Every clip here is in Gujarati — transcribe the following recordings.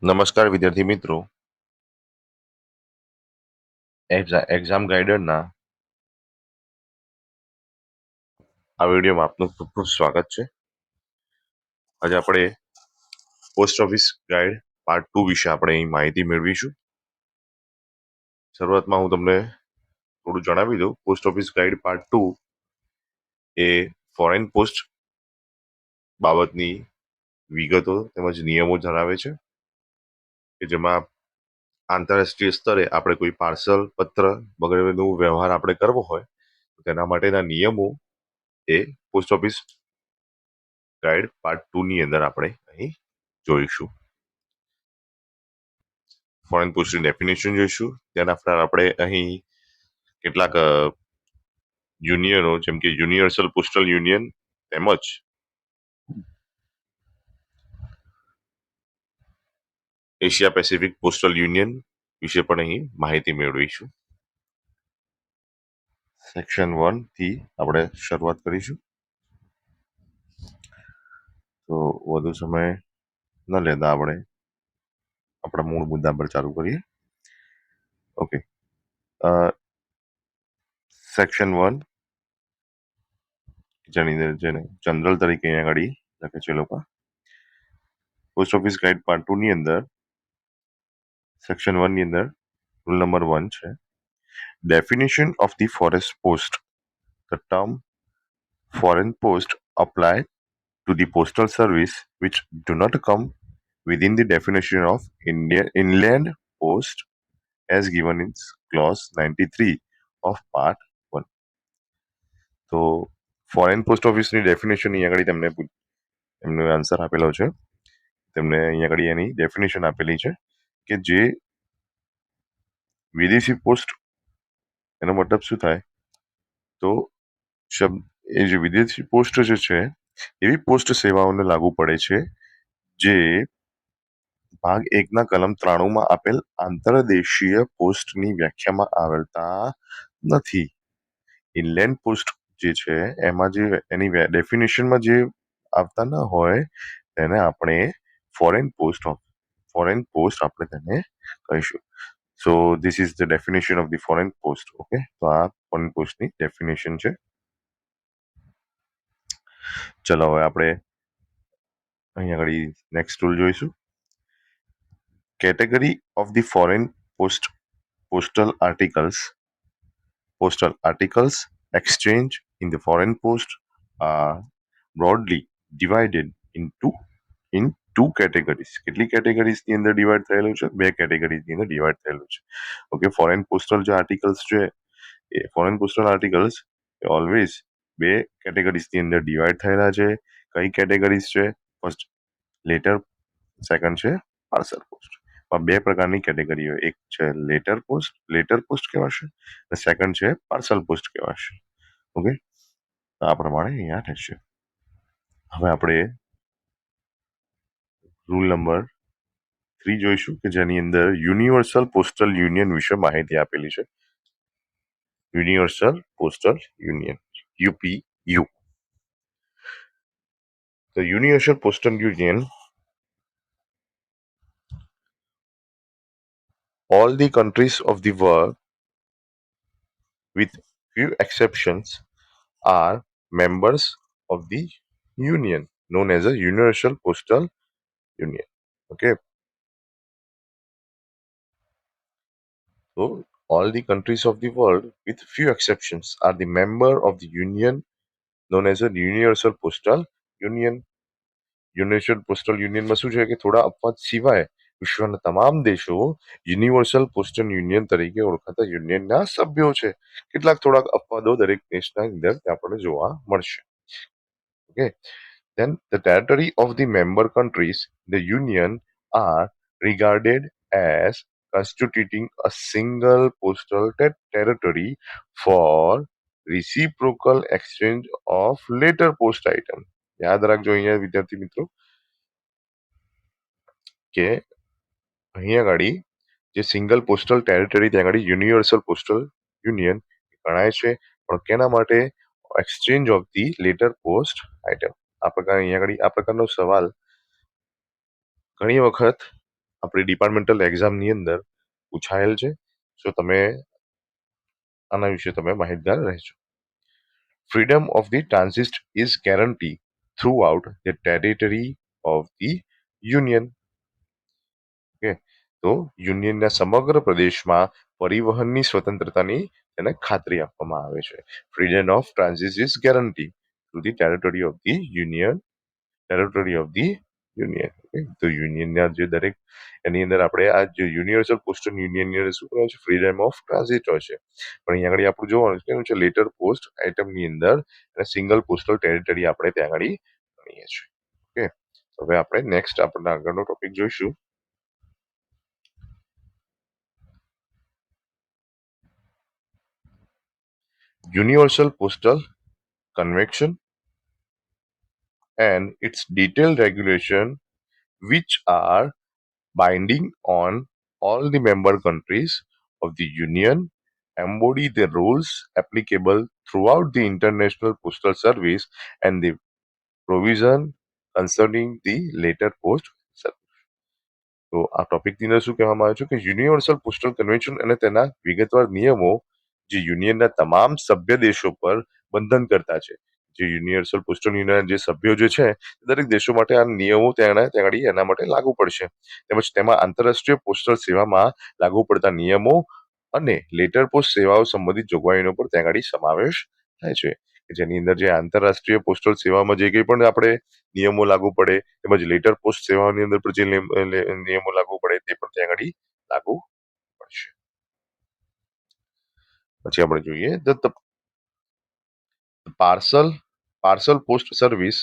નમસ્કાર વિદ્યાર્થી મિત્રો. એક્ઝામ ગાઈડરના આ વિડીયોમાં આપનું ખૂબ ખૂબ સ્વાગત છે. આજે આપણે પોસ્ટ ઓફિસ ગાઈડ પાર્ટ 2 વિશે આપણે અહીં માહિતી મેળવીશું. શરૂઆતમાં હું તમને થોડું જણાવી દઉં. પોસ્ટ ઓફિસ ગાઈડ પાર્ટ 2 એ ફોરેન પોસ્ટ બાબતની વિગતો તેમજ નિયમો ધરાવે છે કે જેમાં આંતરરાષ્ટ્રીય સ્તરે આપણે કોઈ પાર્સલ પત્ર વગેરેનો વ્યવહાર આપણે કરવો હોય તો તેના માટેના નિયમો એ પોસ્ટ ઓફિસ ગાઈડ પાર્ટ 2 ની અંદર આપણે અહીં જોઈશું. ફોરેન પોસ્ટની ડેફિનેશન જોઈશું. તેના આફ્ટર આપણે અહીં કેટલાક યુનિયનો જેમ કે યુનિવર્સલ પોસ્ટલ યુનિયન તેમજ એશિયા પેસિફિક પોસ્ટલ યુનિયન વિશે પણ અહીં માહિતી મેળવીશું. સેક્શન 1 થી આપણે શરૂઆત કરીશું. તો વધુ સમય ન લેતા આપણે આપણા મૂળ મુદ્દા પર ચાલુ કરીએ. ઓકે. સેક્શન 1 જેની અંદર જેને જનરલ તરીકે અહીંયા આગળ લખે છે લોકો. પોસ્ટ ઓફિસ ગાઈડ પાર્ટ 2 ની અંદર સેક્શન 1 ની અંદર રૂલ નંબર 1 છે. Definition of the forest post. The term foreign post apply to the postal service which do not come within the definition of inland post as given in clause 93 of part 1. તો ફોરેન પોસ્ટ ઓફિસની ડેફિનેશન અહીં આગળ તમને એમનો આન્સર આપેલો છે. તેમને અહીં આગળ એની ડેફિનેશન આપેલી છે કે જે વિદેશી પોસ્ટ એનો મતલબ શું થાય તો શબ્દ એ જે વિદેશી પોસ્ટ જે છે એવી પોસ્ટ સેવાઓને લાગુ પડે છે જે ભાગ 1 ના કલમ 93 માં આપેલ આંતરદેશીય પોસ્ટની વ્યાખ્યામાં આવતા નથી. ઇનલેન્ડ પોસ્ટ જે છે એમાં જે એની ડેફિનેશનમાં જે આવતા ન હોય તેને આપણે ફોરેન પોસ્ટ આપણે તેને કહીશું. So this is the definition of the foreign post. Okay, તો આ ફોરેન પોસ્ટની ડેફિનેશન છે. ચલો હવે આપણે અહીંયા આગળ નેક્સ્ટ રૂલ જોઈશું. Category of the foreign postal articles exchanged in the foreign post are broadly divided in two categories. કેટલી કેટેગરીઝ ની અંદર ડિવાઈડ થયેલું છે? બે કેટેગરીઝ ની અંદર ડિવાઈડ થયેલું છે. ઓકે, ફોરેન પોસ્ટલ જે આર્ટિકલ્સ છે એ ફોરેન પોસ્ટલ આર્ટિકલ્સ ઓલવેઝ બે કેટેગરીઝ ની અંદર ડિવાઈડ થયેલા છે. કઈ કેટેગરીઝ છે? ફર્સ્ટ લેટર, સેકન્ડ છે પાર્સલ પોસ્ટ. બે પ્રકારની કેટેગરીઓ, એક છે લેટર પોસ્ટ કહેવાશે અને સેકન્ડ છે પાર્સલ પોસ્ટ કહેવાશે. ઓકે, આ પ્રમાણે અહીંયા થશે. હવે આપણે રૂલ નંબર 3 જોઈશું કે જેની અંદર યુનિવર્સલ પોસ્ટલ યુનિયન વિશે માહિતી આપેલી છે. Universal postal union UPU. The Universal Postal Union, all the countries of the world with few exceptions are members of the union known as a Universal Postal Union. Okay, so all the countries of the world with few exceptions are the member of the union known as a Universal Postal Union. Universal postal યુનિયનમાં શું છે કે થોડા અપવાદ સિવાય વિશ્વના તમામ દેશો યુનિવર્સલ પોસ્ટલ યુનિયન તરીકે ઓળખાતા યુનિયનના સભ્યો છે. કેટલાક થોડાક અપવાદો દરેક દેશના અંદર આપણને જોવા મળશે. Okay, then the territory of the member countries the union are regarded as constituting a single postal territory for reciprocal exchange of later post item. યાદ રાખજો અહીંયા વિદ્યાર્થી મિત્રો કે અહીંયા આગળ જે સિંગલ પોસ્ટલ ટેરિટરી ત્યાં આગળ યુનિવર્સલ પોસ્ટલ યુનિયન ગણાય છે, પણ કેના માટે? Exchange of the letter post item. આ પ્રકાર અહીંયા આગળ આ પ્રકારનો સવાલ ઘણી વખત આપણી ડિપાર્ટમેન્ટલ એક્ઝામની અંદર પૂછાયેલ છે. સો તમે આના વિશે તમે માહિતગાર રહેજો. Freedom of the transit is guarantee through out the territory of the union. Okay, તો યુનિયનના સમગ્ર પ્રદેશમાં પરિવહનની સ્વતંત્રતાની તેને ખાતરી આપવામાં આવે છે. Freedom of transit is guarantee through the territory of the union. Territory of the union. તો યુનિયનના જે દરેક એની અંદર આપણે આ જે યુનિવર્સલ પોસ્ટલ યુનિયનની અંદર શું કરવાનું છે, ફ્રીડમ ઓફ ટ્રાન્ઝિટ હોય છે. પણ અહીંયા આગળ આપણું જોવાનું કેવું છે, લેટર પોસ્ટ આઇટમની અંદર અને સિંગલ પોસ્ટલ ટેરિટરી આપણે ત્યાં આગળ ગણીએ છીએ. ઓકે, હવે આપણે નેક્સ્ટ આપણને આગળનો ટોપિક જોઈશું. Universal Postal Convention and its detailed regulation, which are binding on all the member countries of the Union, embody the rules applicable throughout the International Postal Service and the provision concerning the later post service. તો આ ટોપિકની અંદર શું કહેવામાં આવે છે કે યુનિવર્સલ પોસ્ટલ કન્વેન્શન અને તેના વિગતવાર નિયમો જે યુનિયનના તમામ સભ્ય દેશો પર બંધન કરતા છે. જે યુનિવર્સલ પોસ્ટલ યુનિયનના જે સભ્યો જે છે દરેક દેશો માટે આ નિયમો ત્યાં એના માટે લાગુ પડશે. તેમજ તેમાં આંતરરાષ્ટ્રીય પોસ્ટલ સેવામાં લાગુ પડતા નિયમો અને લેટર પોસ્ટ સેવાઓ સંબંધિત જોગવાઈનો પણ ત્યાં સમાવેશ થાય છે. જેની અંદર જે આંતરરાષ્ટ્રીય પોસ્ટલ સેવામાં જે કંઈ પણ આપણે નિયમો લાગુ પડે તેમજ લેટર પોસ્ટ સેવાઓની અંદર પણ જે નિયમો લાગુ પડે તે પણ ત્યાં આગળ લાગુ પડશે. પછી આપણે જોઈએ the parcel post service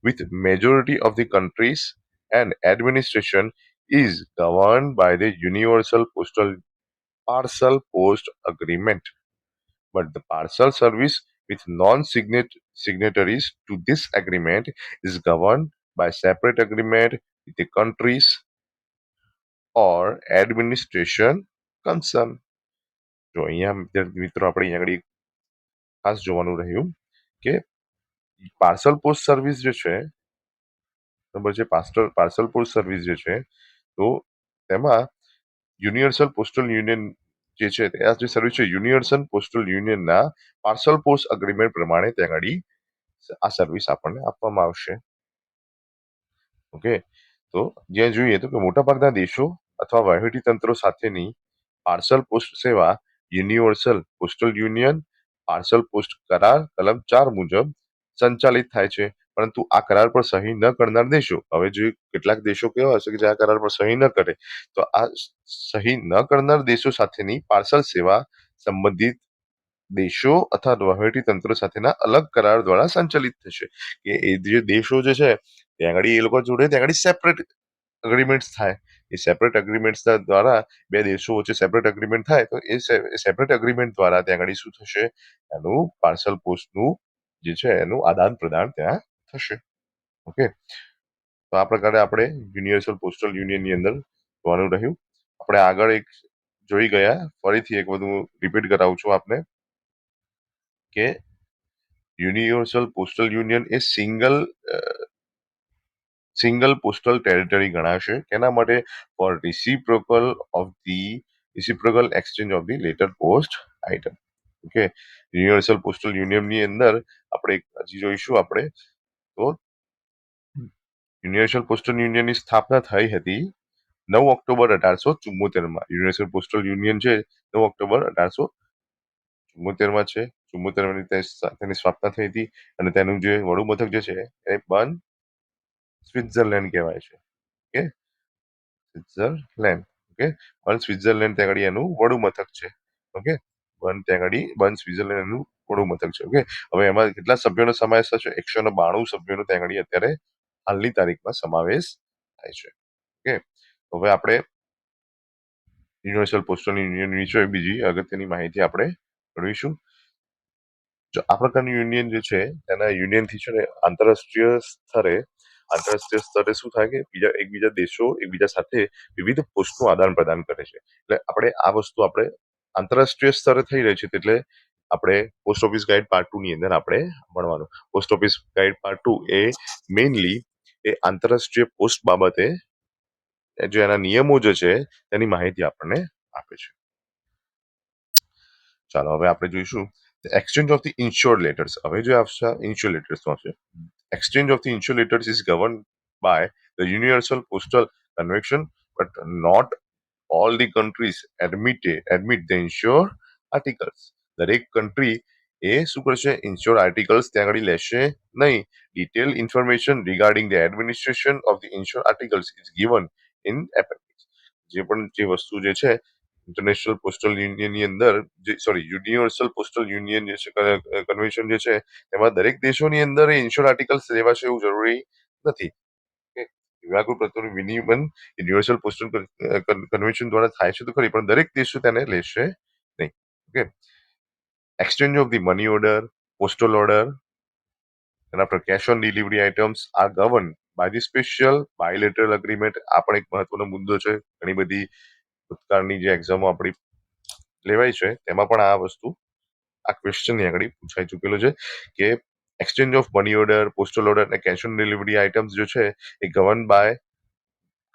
with majority of the countries and administration is governed by the Universal Postal Parcel Post Agreement. But the parcel service with non-signatories to this agreement is governed by separate agreement with the countries or administration concerned. જો અહીંયા વિદ્યાર્થી મિત્રો આપણે અહીંયા આગળ ખાસ જોવાનું રહ્યું કે પાર્સલ પોસ્ટ સર્વિસ જે છે, બરાબર છે, પાર્સલ પોસ્ટ સર્વિસ જે છે તો તેમાં યુનિવર્સલ પોસ્ટલ યુનિયન જે છે આ જે સર્વિસ છે યુનિવર્સલ પોસ્ટલ યુનિયનના પાર્સલ પોસ્ટ અગ્રીમેન્ટ પ્રમાણે ત્યાં આગળ આ સર્વિસ આપણને આપવામાં આવશે. ઓકે, તો જ્યાં જોઈએ તો કે મોટાભાગના દેશો અથવા વહીવટી તંત્રો સાથેની પાર્સલ પોસ્ટ સેવા universal postal union parcel post કરાર કલમ 4 મુજબ સંચાલિત થાય છે. પરંતુ આ કરાર પર સહી ન કરનાર દેશો, હવે જે કેટલાક દેશો કેવા હશે કે જે આ કરાર પર સહી ન કરે, તો આ સહી ન કરનાર દેશો સાથેની પાર્સલ સેવા સંબંધિત દેશો અથવા વહીવટી તંત્ર સાથેના અલગ કરાર દ્વારા સંચાલિત થશે. કે એ જે દેશો જે છે ત્યાં આગળ એ લોકો જોડે ત્યાં આગળ સેપરેટ અગ્રીમેન્ટ્સ થાય. એ સેપરેટ અગ્રીમેન્ટ્સ દ્વારા બે દેશો વચ્ચે સેપરેટ અગ્રીમેન્ટ થાય તો એ સેપરેટ અગ્રીમેન્ટ દ્વારા ત્યાં આગળ શું થશે, એનું પાર્સલ પોસ્ટનું જે છે એનું આદાન પ્રદાન ત્યાં થશે. ઓકે, તો આ પ્રકારે આપણે યુનિવર્સલ પોસ્ટલ યુનિયનની અંદર જોવાનું રહ્યું. આપણે આગળ એક જોઈ ગયા, ફરીથી એક બધું રિપીટ કરાવું છું આપને કે યુનિવર્સલ પોસ્ટલ યુનિયન એ સિંગલ પોસ્ટલ ટેરિટરી ગણાશે. કેના માટે? For reciprocal exchange of the letter post item. Okay, universal postal યુનિયનની અંદર આપણે હજી જોઈશું આપણે તો યુનિવર્સલ પોસ્ટલ યુનિયનની સ્થાપના થઈ હતી 9 ઓક્ટોબર 1874માં. યુનિવર્સલ પોસ્ટલ યુનિયન છે 9 ઓક્ટોબર 1874માં છે. 74માં તેની સ્થાપના થઈ હતી અને તેનું જે વડુ મથક જે છે એ બર્ન સ્વિટ્ઝરલેન્ડ કહેવાય છે. Okay, Switzerland. Okay, Bern Switzerland ત્યાં આગળ એનું વડુ મથક છે. ઓકે, બર્ન સ્વિટ્ઝરલેન્ડ એનું વડુ મથક છે. ઓકે, હવે એમાં કેટલા સભ્યોનો સમાવેશ થશે? 192 સભ્યોનો ત્યાં આગળ અત્યારે હાલની તારીખમાં સમાવેશ થાય છે. ઓકે, હવે આપણે યુનિવર્સલ પોસ્ટલ યુનિયન વિશે બીજી અગત્યની માહિતી આપણે મેળવીશું. જો આ પ્રકારની યુનિયન જે છે તેના યુનિયનથી છે ને આંતરરાષ્ટ્રીય સ્તરે શું થાય કે એકબીજા દેશો એકબીજા સાથે વિવિધ પોસ્ટનું આદાન પ્રદાન કરે છે. એટલે આપણે આ વસ્તુ આપણે આંતરરાષ્ટ્રીય સ્તરે થઈ રહી છે એટલે આપણે પોસ્ટ ઓફિસ ગાઈડ પાર્ટ 2 ની અંદર આપણે ભણવાનું. પોસ્ટ ઓફિસ ગાઈડ પાર્ટ 2 એ મેઇનલી એ આંતરરાષ્ટ્રીય પોસ્ટ બાબતે જે એના નિયમો જે છે તેની માહિતી આપણને આપે છે. ચાલો હવે આપણે જોઈશું એક્સચેન્જ ઓફ ધી ઇન્શ્યોર્ડ લેટર્સ. હવે જે આવશે ઇન્શ્યોર લેટર્સ આવશે. Exchange of the insulators is governed by the Universal Postal Convention, but not all the countries admit the insured articles. દરેક કન્ટ્રી એ શું કરશે? ઇન્શ્યોર આર્ટિકલ્સ ત્યાં આગળ લેશે નહીં. Detail information regarding the administration of the ensure articles is given in appendix. જે પણ જે વસ્તુ જે છે ઇન્ટરનેશનલ પોસ્ટલ યુનિયનની અંદર યુનિવર્સલ પોસ્ટલ યુનિયન જે છે કન્વેન્શન જે છે તેમાં દરેક દેશોની અંદર ઇન્શ્યોર આર્ટિકલ્સ લેવાશે એવું જરૂરી નથી. વિભાગો પ્રત્યેનું વિનિમય યુનિવર્સલ પોસ્ટલ કન્વેન્શન દ્વારા થાય છે તો ખરી, પણ દરેક દેશો તેને લેશે નહીં. Okay. Exchange of the money order, postal order, એના પર cash on delivery items are govern by the special bilateral agreement. આ પણ એક મહત્વનો મુદ્દો છે. ઘણી બધી ભૂતકાળની જે એક્ઝામો આપણી લેવાય છે તેમાં પણ આ વસ્તુ આ ક્વેશ્ચન આગળ પૂછાઈ ચૂકેલો છે કે exchange of money order, postal order અને કેશ ઓન ડિલિવરી આઇટમ્સ જે છે એ ગવર્ન બાય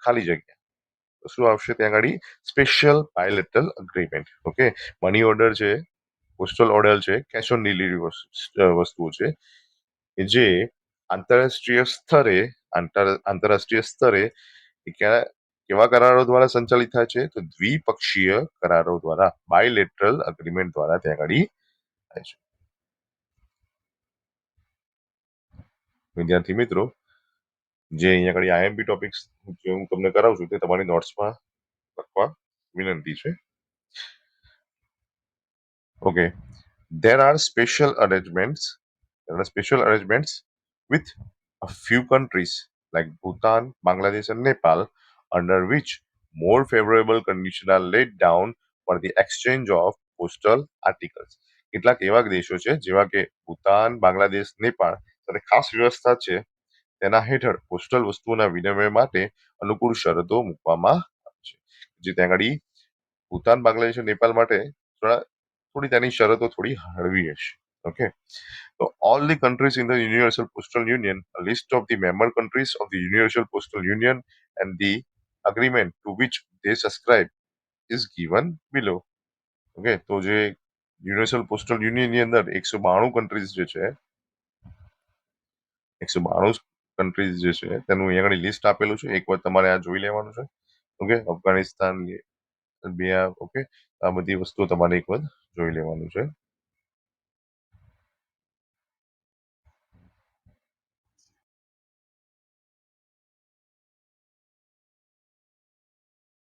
ખાલી જગ્યા શું આવશે ત્યાં આગળ? Special bilateral agreement. Okay. Money order છે, પોસ્ટલ ઓર્ડર છે, કેશ ઓન ડિલિવરી વસ્તુઓ છે જે આંતરરાષ્ટ્રીય સ્તરે કેવા કરારો દ્વારા સંચાલિત થાય છે? તો દ્વિપક્ષીય કરારો દ્વારા, બાયલેટરલ અગ્રીમેન્ટ દ્વારા ત્યાં આગળ થાય છે. વિદ્યાર્થી મિત્રો, જે અહીંયા આગળ આઈએમપી ટોપિક્સ જે હું તમને કરાવું છું તે તમારી નોટ્સમાં લખવા વિનંતી છે. Okay. There are special arrangements with a few countries like Bhutan, Bangladesh, and Nepal, under which more favorable conditions are laid down for the exchange of postal articles. કેટલાક એવા દેશો છે જેવા કે ભૂતાન, બાંગ્લાદેશ, નેપાળ અને ખાસ વ્યવસ્થા છે તેના હેઠળ પોસ્ટલ વસ્તુઓના વિનિમય માટે અનુકૂળ શરતો મૂકવામાં આવી છે. જે ત્યાં આગળ ભૂતાન, બાંગ્લાદેશ અને નેપાળ માટે થોડી તેની શરતો થોડી હળવી હશે. Okay. So all the countries in the Universal Postal Union, a list of the member countries of the Universal Postal Union and the agreement to which they subscribe is given below. Okay. તો જે યુનિવર્સલ પોસ્ટલ યુનિયનની અંદર 192 કન્ટ્રીઝ જે છે 192 કન્ટ્રીઝ જે છે તેનું અહીંયા આગળ લિસ્ટ આપેલું છે. એકવાર તમારે આ જોઈ લેવાનું છે. ઓકે. અફઘાનિસ્તાન, બે ઓકે. આ બધી વસ્તુઓ તમારે એકવાર જોઈ લેવાનું છે.